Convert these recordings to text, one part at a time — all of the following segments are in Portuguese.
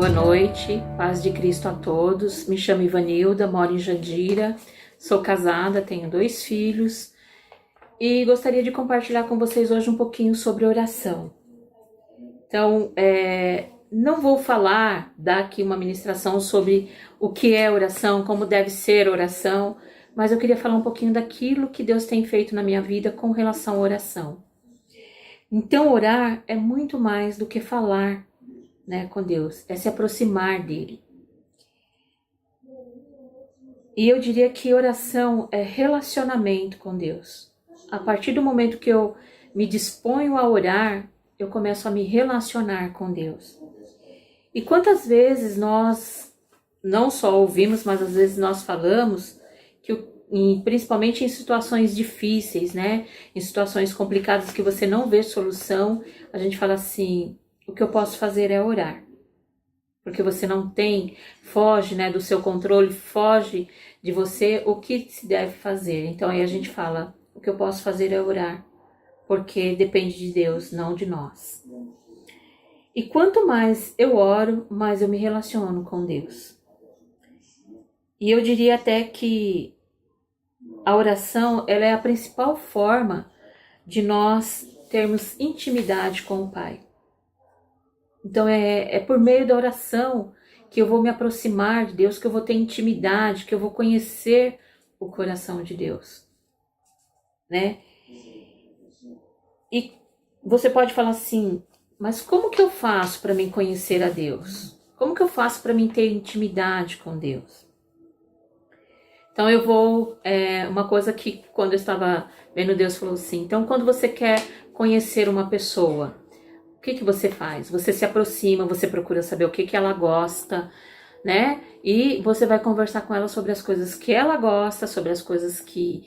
Boa noite, paz de Cristo a todos. Me chamo Ivanilda, moro em Jandira, sou casada, tenho 2 filhos e gostaria de compartilhar com vocês hoje um pouquinho sobre oração. Então, não vou dar aqui uma ministração sobre o que é oração, como deve ser oração, mas eu queria falar um pouquinho daquilo que Deus tem feito na minha vida com relação à oração. Então, orar é muito mais do que falar, né, com Deus, é se aproximar dele. E eu diria que oração é relacionamento com Deus. A partir do momento que eu me disponho a orar, eu começo a me relacionar com Deus. E quantas vezes nós não só ouvimos, mas às vezes nós falamos, principalmente em situações difíceis, né? Em situações complicadas que você não vê solução, a gente fala assim: o que eu posso fazer é orar. Porque você não tem, foge, né, do seu controle, foge de você o que se deve fazer. Então aí a gente fala: o que eu posso fazer é orar. Porque depende de Deus, não de nós. E quanto mais eu oro, mais eu me relaciono com Deus. E eu diria até que a oração, ela é a principal forma de nós termos intimidade com o Pai. Então é por meio da oração que eu vou me aproximar de Deus, que eu vou ter intimidade, que eu vou conhecer o coração de Deus, né? E você pode falar assim: mas como que eu faço para me conhecer a Deus? Como que eu faço para me ter intimidade com Deus? Então eu vou, uma coisa que quando eu estava vendo Deus falou assim: então quando você quer conhecer uma pessoa, o que você faz? Você se aproxima, você procura saber o que ela gosta, né? E você vai conversar com ela sobre as coisas que ela gosta, sobre as coisas que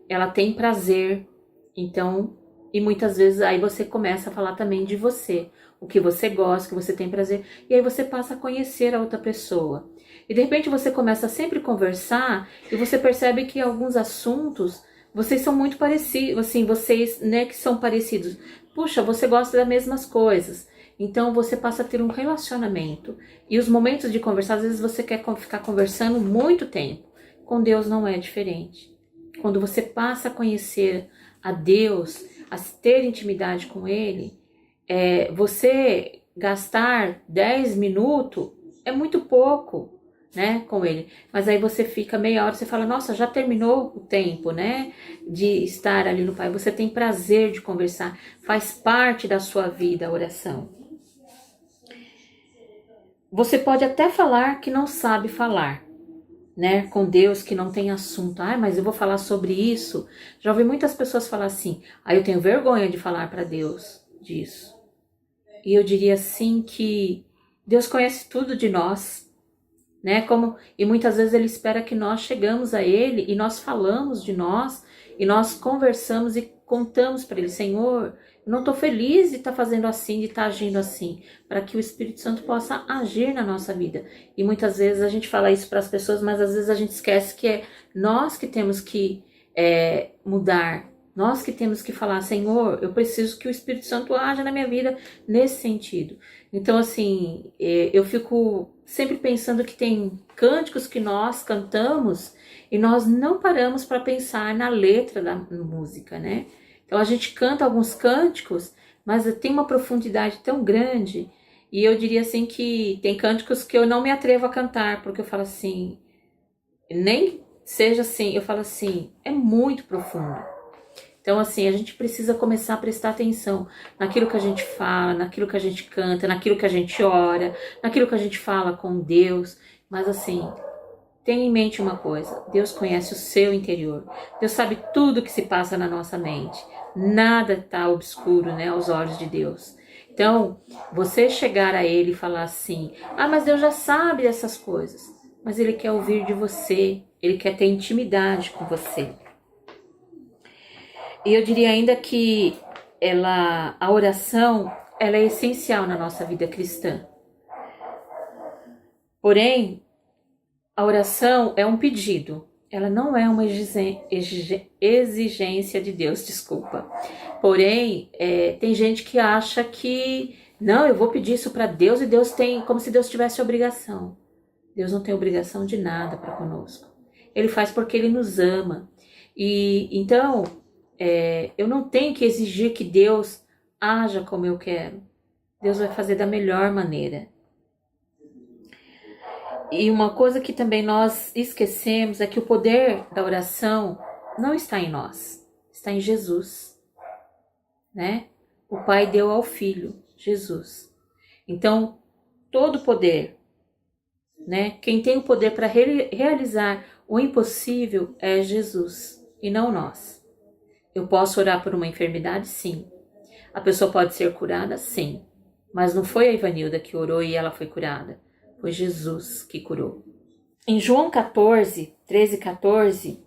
ela tem prazer. Então, e muitas vezes aí você começa a falar também de você, o que você gosta, o que você tem prazer, e aí você passa a conhecer a outra pessoa. E de repente você começa a sempre conversar e você percebe que alguns assuntos vocês são muito parecidos, assim, vocês, né, que são parecidos. Puxa, você gosta das mesmas coisas. Então você passa a ter um relacionamento. E os momentos de conversar, às vezes você quer ficar conversando muito tempo. Com Deus não é diferente. Quando você passa a conhecer a Deus, a ter intimidade com Ele, você gastar 10 minutos é muito pouco, né, com Ele. Mas aí você fica meia hora, você fala: nossa, já terminou o tempo, né, de estar ali no Pai. Você tem prazer de conversar, faz parte da sua vida a oração. Você pode até falar que não sabe falar, né, com Deus, que não tem assunto. Mas eu vou falar sobre isso. Já ouvi muitas pessoas falar assim: eu tenho vergonha de falar para Deus disso. E eu diria assim que Deus conhece tudo de nós, né? E muitas vezes Ele espera que nós chegamos a Ele e nós falamos de nós e nós conversamos e contamos para Ele: Senhor, eu não estou feliz de estar fazendo assim, de estar agindo assim, para que o Espírito Santo possa agir na nossa vida. E muitas vezes a gente fala isso para as pessoas, mas às vezes a gente esquece que é nós que temos que mudar. Nós que temos que falar: Senhor, eu preciso que o Espírito Santo haja na minha vida nesse sentido. Então, assim, eu fico sempre pensando que tem cânticos que nós cantamos e nós não paramos para pensar na letra da música, né? Então a gente canta alguns cânticos, mas tem uma profundidade tão grande. E eu diria assim que tem cânticos que eu não me atrevo a cantar, porque eu falo assim, nem seja assim, eu falo assim, é muito profundo. Então assim, a gente precisa começar a prestar atenção naquilo que a gente fala, naquilo que a gente canta, naquilo que a gente ora, naquilo que a gente fala com Deus. Mas assim, tenha em mente uma coisa: Deus conhece o seu interior. Deus sabe tudo que se passa na nossa mente. Nada está obscuro, né, aos olhos de Deus. Então, você chegar a Ele e falar assim: mas Deus já sabe dessas coisas. Mas Ele quer ouvir de você. Ele quer ter intimidade com você. E eu diria ainda que a oração, ela é essencial na nossa vida cristã. Porém, a oração é um pedido, ela não é uma exigência de Deus, desculpa. Porém, tem gente que acha que Não, eu vou pedir isso para Deus e Deus tem, como se Deus tivesse obrigação. Deus não tem obrigação de nada para conosco. Ele faz porque Ele nos ama. E então, eu não tenho que exigir que Deus haja como eu quero. Deus vai fazer da melhor maneira. E uma coisa que também nós esquecemos é que o poder da oração não está em nós, está em Jesus, né? O Pai deu ao Filho, Jesus. Então, todo o poder, né? Quem tem o poder para realizar o impossível é Jesus e não nós. Eu posso orar por uma enfermidade? Sim. A pessoa pode ser curada? Sim. Mas não foi a Ivanilda que orou e ela foi curada. Foi Jesus que curou. Em João 14, 13 e 14,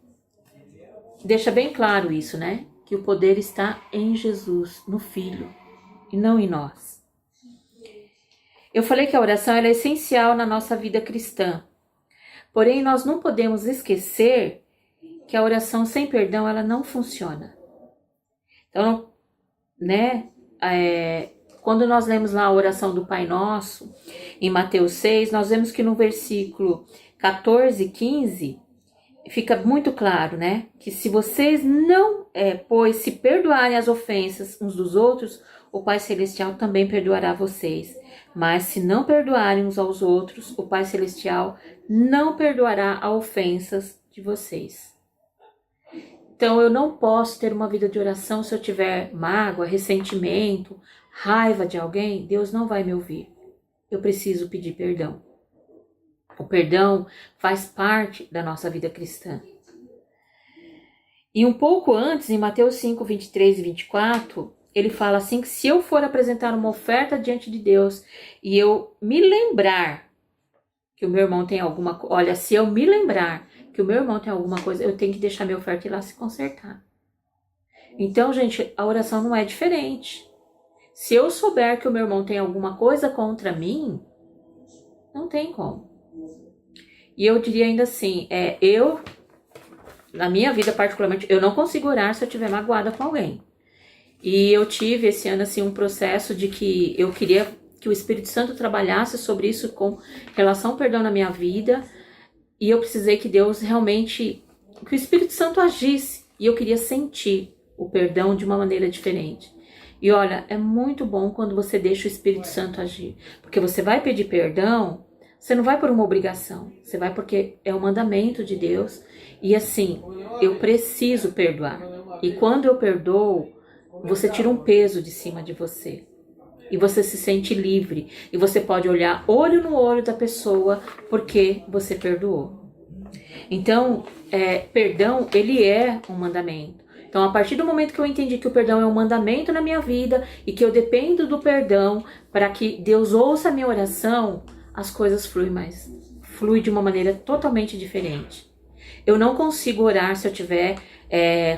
deixa bem claro isso, né? Que o poder está em Jesus, no Filho, e não em nós. Eu falei que a oração é essencial na nossa vida cristã. Porém, nós não podemos esquecer que a oração sem perdão, ela não funciona. Então, né? Quando nós lemos lá a oração do Pai Nosso, em Mateus 6, nós vemos que no versículo 14 e 15, fica muito claro, né? Que se vocês não, pois se perdoarem as ofensas uns dos outros, o Pai Celestial também perdoará vocês. Mas se não perdoarem uns aos outros, o Pai Celestial não perdoará as ofensas de vocês. Então eu não posso ter uma vida de oração se eu tiver mágoa, ressentimento, raiva de alguém. Deus não vai me ouvir. Eu preciso pedir perdão. O perdão faz parte da nossa vida cristã. E um pouco antes, em Mateus 5, 23 e 24, ele fala assim que se eu for apresentar uma oferta diante de Deus e eu me lembrar que o meu irmão tem alguma coisa, olha, se eu me lembrar que o meu irmão tem alguma coisa, eu tenho que deixar minha oferta ir lá se consertar. Então, gente, a oração não é diferente. Se eu souber que o meu irmão tem alguma coisa contra mim, não tem como. E eu diria ainda assim, na minha vida particularmente, eu não consigo orar se eu estiver magoada com alguém. E eu tive esse ano assim um processo de que eu queria que o Espírito Santo trabalhasse sobre isso com relação ao perdão na minha vida. E eu precisei que Deus realmente, que o Espírito Santo agisse. E eu queria sentir o perdão de uma maneira diferente. E olha, é muito bom quando você deixa o Espírito Santo agir. Porque você vai pedir perdão, você não vai por uma obrigação. Você vai porque é o mandamento de Deus. E assim, eu preciso perdoar. E quando eu perdoo, você tira um peso de cima de você. E você se sente livre. E você pode olhar olho no olho da pessoa porque você perdoou. Então, perdão, ele é um mandamento. Então, a partir do momento que eu entendi que o perdão é um mandamento na minha vida e que eu dependo do perdão para que Deus ouça a minha oração, as coisas flui de uma maneira totalmente diferente. Eu não consigo orar se eu tiver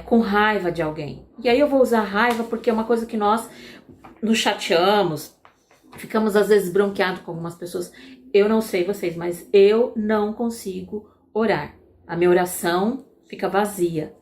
com raiva de alguém. E aí eu vou usar raiva porque é uma coisa que nós nos chateamos, ficamos às vezes bronqueados com algumas pessoas. Eu não sei vocês, mas eu não consigo orar. A minha oração fica vazia.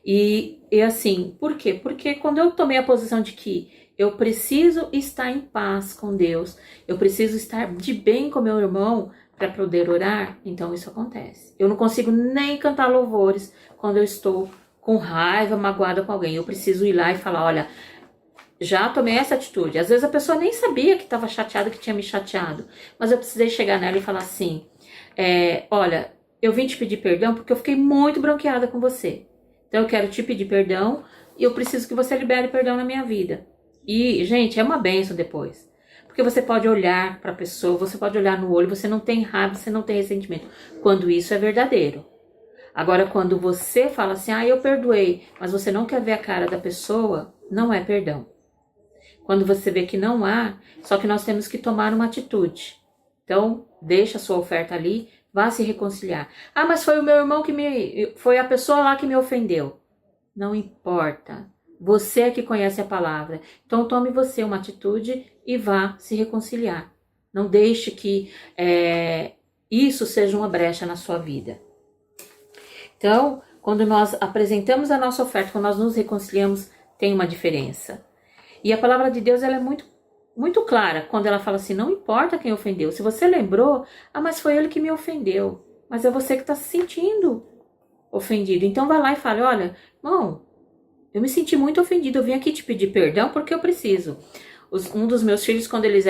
E assim, por quê? Porque quando eu tomei a posição de que eu preciso estar em paz com Deus, eu preciso estar de bem com meu irmão para poder orar, então isso acontece. Eu não consigo nem cantar louvores quando eu estou com raiva, magoada com alguém. Eu preciso ir lá e falar, olha, já tomei essa atitude. Às vezes a pessoa nem sabia que estava chateada, que tinha me chateado. Mas eu precisei chegar nela e falar assim, olha, eu vim te pedir perdão porque eu fiquei muito bronqueada com você. Então eu quero te pedir perdão e eu preciso que você libere perdão na minha vida. E, gente, é uma bênção depois. Porque você pode olhar para a pessoa, você pode olhar no olho, você não tem raiva, você não tem ressentimento. Quando isso é verdadeiro. Agora, quando você fala assim, eu perdoei, mas você não quer ver a cara da pessoa, não é perdão. Quando você vê que não há, só que nós temos que tomar uma atitude. Então, deixa a sua oferta ali, vá se reconciliar. Mas foi o meu irmão foi a pessoa lá que me ofendeu. Não importa. Você é que conhece a palavra. Então, tome você uma atitude e vá se reconciliar. Não deixe que isso seja uma brecha na sua vida. Então, quando nós apresentamos a nossa oferta, quando nós nos reconciliamos, tem uma diferença. E a palavra de Deus ela é muito muito clara quando ela fala assim, não importa quem ofendeu. Se você lembrou, mas foi ele que me ofendeu. Mas é você que está se sentindo ofendido. Então vai lá e fala, olha, irmão, eu me senti muito ofendido, eu vim aqui te pedir perdão porque eu preciso. Um dos meus filhos, quando ele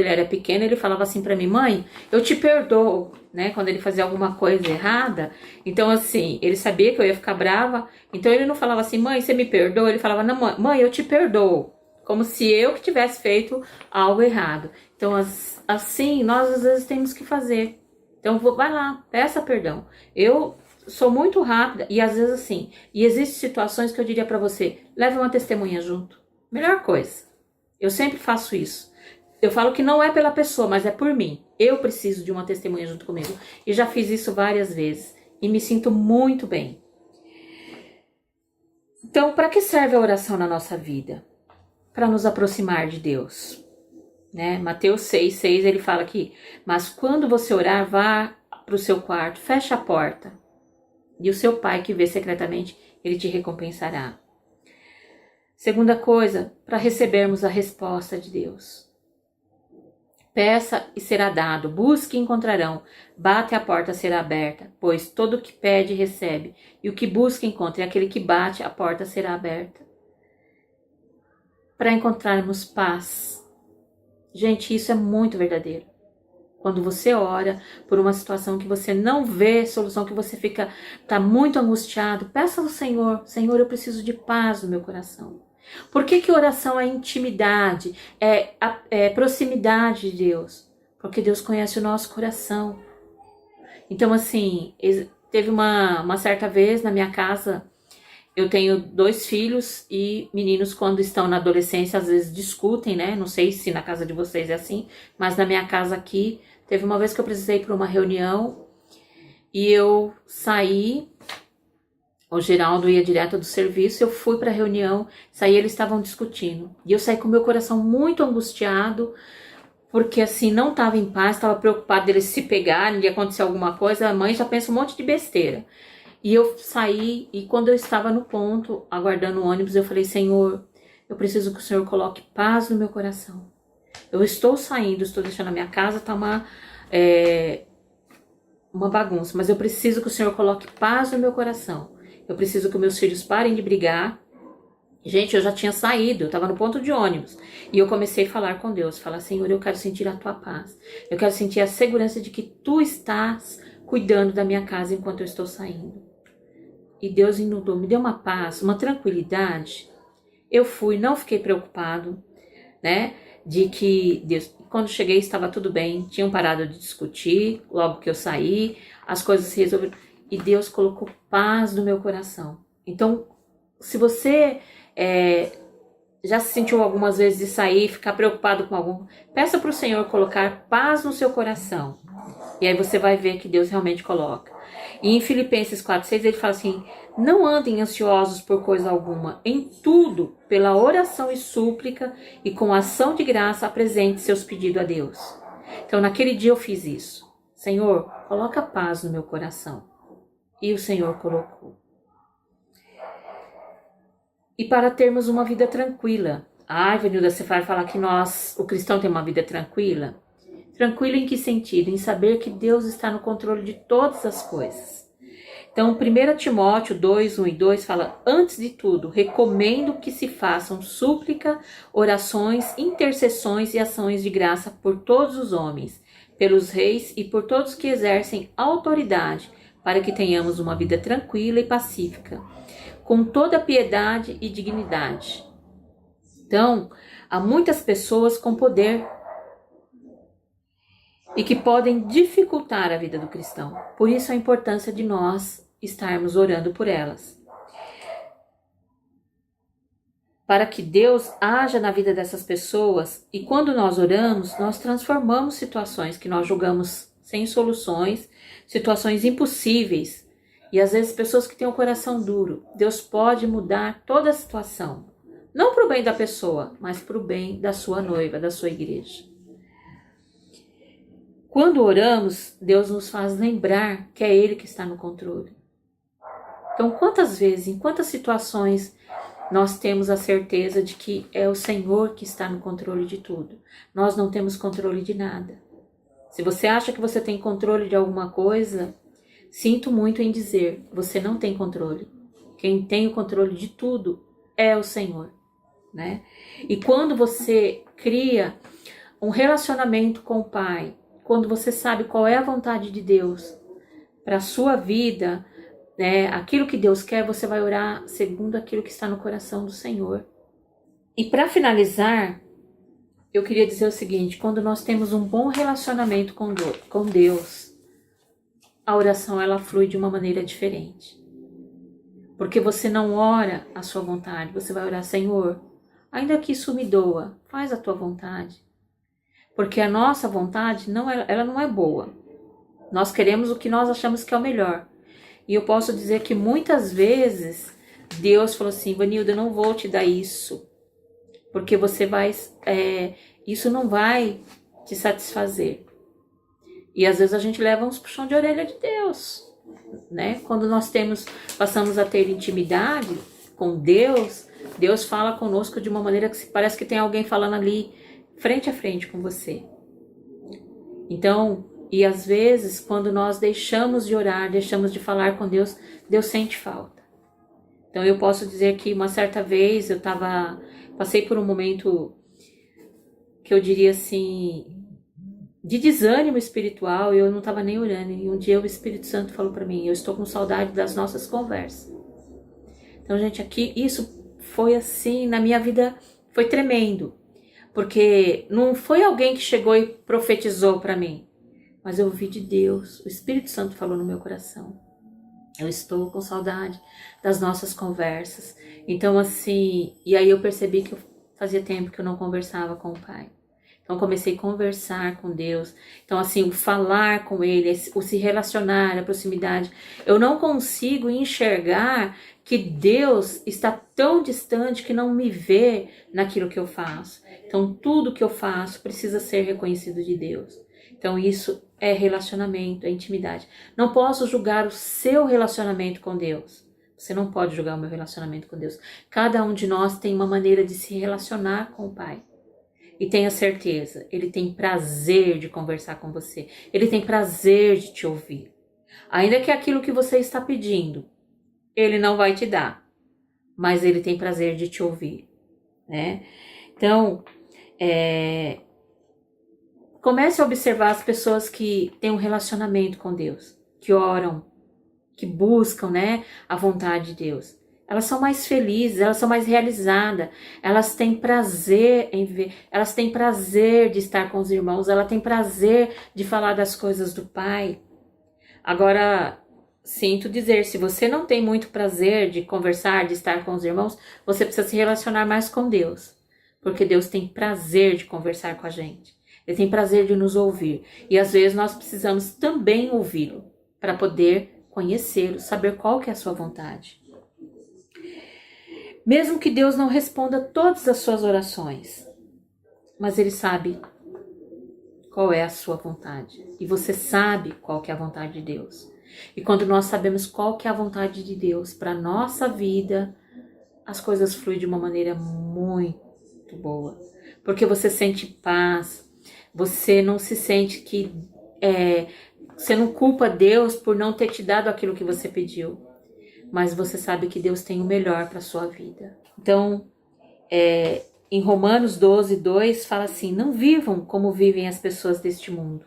era pequeno, ele falava assim pra mim, mãe, eu te perdoo, né? Quando ele fazia alguma coisa errada. Então, assim, ele sabia que eu ia ficar brava. Então, ele não falava assim, mãe, você me perdoa? Ele falava, não, mãe, eu te perdoo. Como se eu que tivesse feito algo errado. Então, assim, nós às vezes temos que fazer. Então, vai lá, peça perdão. Eu sou muito rápida e às vezes assim, e existem situações que eu diria pra você, leve uma testemunha junto. Melhor coisa. Eu sempre faço isso. Eu falo que não é pela pessoa, mas é por mim. Eu preciso de uma testemunha junto comigo. E já fiz isso várias vezes. E me sinto muito bem. Então, para que serve a oração na nossa vida? Para nos aproximar de Deus. Né? Mateus 6,6 ele fala aqui, mas quando você orar, vá para o seu quarto, feche a porta. E o seu pai que vê secretamente, ele te recompensará. Segunda coisa, para recebermos a resposta de Deus. Peça e será dado, busque e encontrarão, bate a porta será aberta, pois todo o que pede recebe, e o que busca encontra, e aquele que bate a porta será aberta. Para encontrarmos paz. Gente, isso é muito verdadeiro. Quando você ora por uma situação que você não vê solução, que você está muito angustiado, peça ao Senhor, Senhor, eu preciso de paz no meu coração. Por que oração é intimidade, é proximidade de Deus? Porque Deus conhece o nosso coração. Então, assim, teve uma certa vez na minha casa, eu tenho 2 filhos e meninos quando estão na adolescência às vezes discutem, né? Não sei se na casa de vocês é assim, mas na minha casa aqui, teve uma vez que eu precisei ir para uma reunião e eu saí, o Geraldo ia direto do serviço, eu fui para a reunião, saí, eles estavam discutindo. E eu saí com o meu coração muito angustiado, porque assim, não estava em paz, estava preocupado deles se pegarem, de acontecer alguma coisa, a mãe já pensa um monte de besteira. E eu saí, e quando eu estava no ponto, aguardando o ônibus, eu falei, Senhor, eu preciso que o Senhor coloque paz no meu coração. Eu estou saindo, estou deixando a minha casa, tá uma bagunça, mas eu preciso que o Senhor coloque paz no meu coração. Eu preciso que meus filhos parem de brigar. Gente, eu já tinha saído, eu estava no ponto de ônibus. E eu comecei a falar com Deus, falar, Senhor, eu quero sentir a tua paz. Eu quero sentir a segurança de que tu estás cuidando da minha casa enquanto eu estou saindo. E Deus inundou, me deu uma paz, uma tranquilidade. Eu fui, não fiquei preocupado, né? De que Deus, quando cheguei estava tudo bem, tinham parado de discutir, logo que eu saí, as coisas se resolveram. E Deus colocou paz no meu coração. Então, se você já se sentiu algumas vezes de sair e ficar preocupado com algum, peça para o Senhor colocar paz no seu coração. E aí você vai ver que Deus realmente coloca. E em Filipenses 4,6 ele fala assim, não andem ansiosos por coisa alguma, em tudo, pela oração e súplica e com ação de graça apresente seus pedidos a Deus. Então naquele dia eu fiz isso. Senhor, coloca paz no meu coração. E o Senhor colocou. E para termos uma vida tranquila. Ai, Vanilda, você vai falar que o cristão tem uma vida tranquila? Tranquilo em que sentido? Em saber que Deus está no controle de todas as coisas. Então, 1 Timóteo 2, 1 e 2 fala, antes de tudo, recomendo que se façam súplica, orações, intercessões e ações de graça por todos os homens, pelos reis e por todos que exercem autoridade, para que tenhamos uma vida tranquila e pacífica, com toda piedade e dignidade. Então, há muitas pessoas com poder e que podem dificultar a vida do cristão. Por isso a importância de nós estarmos orando por elas. Para que Deus haja na vida dessas pessoas e quando nós oramos, nós transformamos situações que nós julgamos sem soluções, situações impossíveis. E às vezes pessoas que têm o coração duro, Deus pode mudar toda a situação. Não para o bem da pessoa, mas para o bem da sua noiva, da sua igreja. Quando oramos, Deus nos faz lembrar que é Ele que está no controle. Então, quantas vezes, em quantas situações nós temos a certeza de que é o Senhor que está no controle de tudo. Nós não temos controle de nada. Se você acha que você tem controle de alguma coisa, sinto muito em dizer, você não tem controle. Quem tem o controle de tudo é o Senhor, né? E quando você cria um relacionamento com o Pai, quando você sabe qual é a vontade de Deus para a sua vida, né, aquilo que Deus quer, você vai orar segundo aquilo que está no coração do Senhor. E para finalizar, eu queria dizer o seguinte, quando nós temos um bom relacionamento com Deus, a oração ela flui de uma maneira diferente. Porque você não ora a sua vontade, você vai orar, Senhor, ainda que isso me doa, faz a tua vontade. Porque a nossa vontade, ela não é boa. Nós queremos o que nós achamos que é o melhor. E eu posso dizer que muitas vezes Deus falou assim, Vanilda, eu não vou te dar isso. Porque você vai, isso não vai te satisfazer. E às vezes a gente leva uns puxão de orelha de Deus, né? Quando nós passamos a ter intimidade com Deus, Deus fala conosco de uma maneira que parece que tem alguém falando ali frente a frente com você. Então, e às vezes, quando nós deixamos de orar, deixamos de falar com Deus, Deus sente falta. Então, eu posso dizer que uma certa vez passei por um momento que eu diria assim, de desânimo espiritual, e eu não estava nem orando. E um dia o Espírito Santo falou para mim, eu estou com saudade das nossas conversas. Então, gente, aqui, isso foi assim, na minha vida, foi tremendo. Porque não foi alguém que chegou e profetizou para mim. Mas eu ouvi de Deus, o Espírito Santo falou no meu coração. Eu estou com saudade das nossas conversas. Então assim, e aí eu percebi que fazia tempo que eu não conversava com o Pai. Então comecei a conversar com Deus. Então assim, o falar com Ele, o se relacionar, a proximidade. Eu não consigo enxergar que Deus está tão distante que não me vê naquilo que eu faço. Então tudo que eu faço precisa ser reconhecido de Deus. Então isso é relacionamento, é intimidade. Não posso julgar o seu relacionamento com Deus. Você não pode julgar o meu relacionamento com Deus. Cada um de nós tem uma maneira de se relacionar com o Pai. E tenha certeza, Ele tem prazer de conversar com você. Ele tem prazer de te ouvir. Ainda que aquilo que você está pedindo, Ele não vai te dar. Mas Ele tem prazer de te ouvir, né? Então, comece a observar as pessoas que têm um relacionamento com Deus, que oram, que buscam, né, a vontade de Deus. Elas são mais felizes, elas são mais realizadas, elas têm prazer em ver, elas têm prazer de estar com os irmãos, elas têm prazer de falar das coisas do Pai. Agora, sinto dizer, se você não tem muito prazer de conversar, de estar com os irmãos, você precisa se relacionar mais com Deus, porque Deus tem prazer de conversar com a gente. Ele tem prazer de nos ouvir. E às vezes nós precisamos também ouvi-lo para poder conhecê-lo, saber qual que é a sua vontade. Mesmo que Deus não responda todas as suas orações, mas Ele sabe qual é a sua vontade. E você sabe qual que é a vontade de Deus. E quando nós sabemos qual que é a vontade de Deus para a nossa vida, as coisas fluem de uma maneira muito boa. Porque você sente paz. Você não se sente que... você não culpa Deus por não ter te dado aquilo que você pediu. Mas você sabe que Deus tem o melhor para a sua vida. Então, em Romanos 12, 2, fala assim, não vivam como vivem as pessoas deste mundo.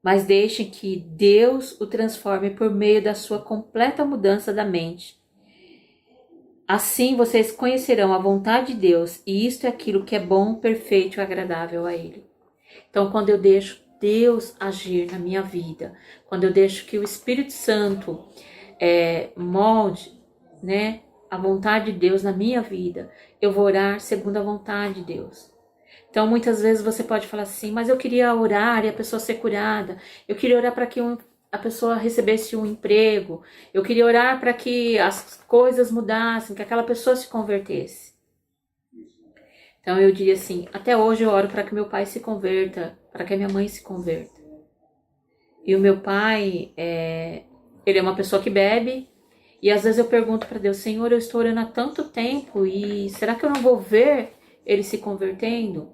Mas deixem que Deus o transforme por meio da sua completa mudança da mente. Assim vocês conhecerão a vontade de Deus, e isto é aquilo que é bom, perfeito e agradável a Ele. Então, quando eu deixo Deus agir na minha vida, quando eu deixo que o Espírito Santo molde, né, a vontade de Deus na minha vida, eu vou orar segundo a vontade de Deus. Então, muitas vezes você pode falar assim, mas eu queria orar e a pessoa ser curada, eu queria orar para que a pessoa recebesse um emprego, eu queria orar para que as coisas mudassem, que aquela pessoa se convertesse. Então eu diria assim, até hoje eu oro para que meu pai se converta, para que a minha mãe se converta. E o meu pai, ele é uma pessoa que bebe, E às vezes eu pergunto para Deus, Senhor, eu estou orando há tanto tempo e será que eu não vou ver ele se convertendo?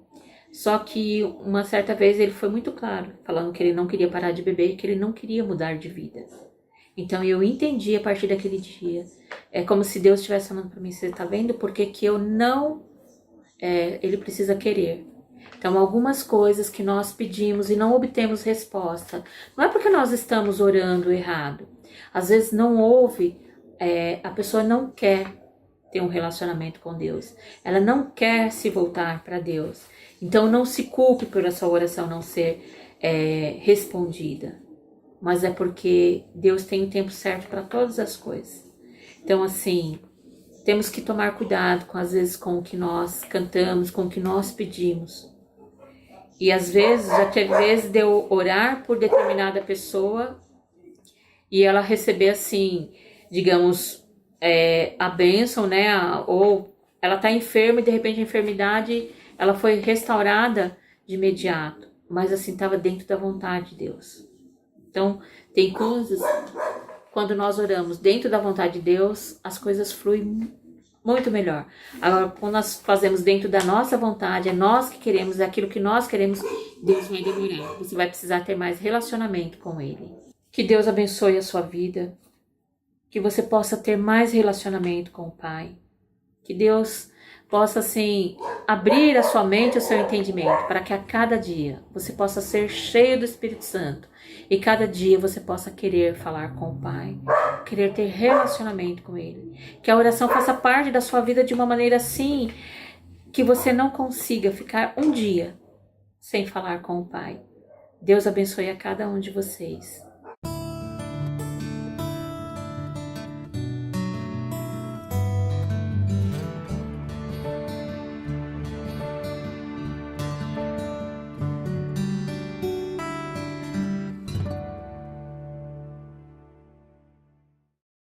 Só que uma certa vez ele foi muito claro, falando que ele não queria parar de beber e que ele não queria mudar de vida. Então eu entendi a partir daquele dia. É como se Deus estivesse falando para mim, você está vendo porque que eu não... ele precisa querer. Então algumas coisas que nós pedimos e não obtemos resposta, não é porque nós estamos orando errado. Às vezes não houve, a pessoa não quer ter um relacionamento com Deus. Ela não quer se voltar para Deus. Então não se culpe por essa oração não ser respondida. Mas é porque Deus tem o tempo certo para todas as coisas. Então assim, temos que tomar cuidado às vezes com o que nós cantamos, com o que nós pedimos. E às vezes, já teve vezes de eu orar por determinada pessoa e ela receber assim, digamos, a bênção, né? Ou ela tá enferma e de repente a enfermidade, ela foi restaurada de imediato. Mas assim, estava dentro da vontade de Deus. Então, tem coisas, quando nós oramos dentro da vontade de Deus, as coisas fluem muito melhor. Agora, quando nós fazemos dentro da nossa vontade, é nós que queremos, é aquilo que nós queremos, Deus vai demorar. Você vai precisar ter mais relacionamento com Ele. Que Deus abençoe a sua vida. Que você possa ter mais relacionamento com o Pai. Que Deus possa, assim, abrir a sua mente e o seu entendimento, para que a cada dia você possa ser cheio do Espírito Santo. E cada dia você possa querer falar com o Pai, querer ter relacionamento com Ele. Que a oração faça parte da sua vida de uma maneira assim, que você não consiga ficar um dia sem falar com o Pai. Deus abençoe a cada um de vocês.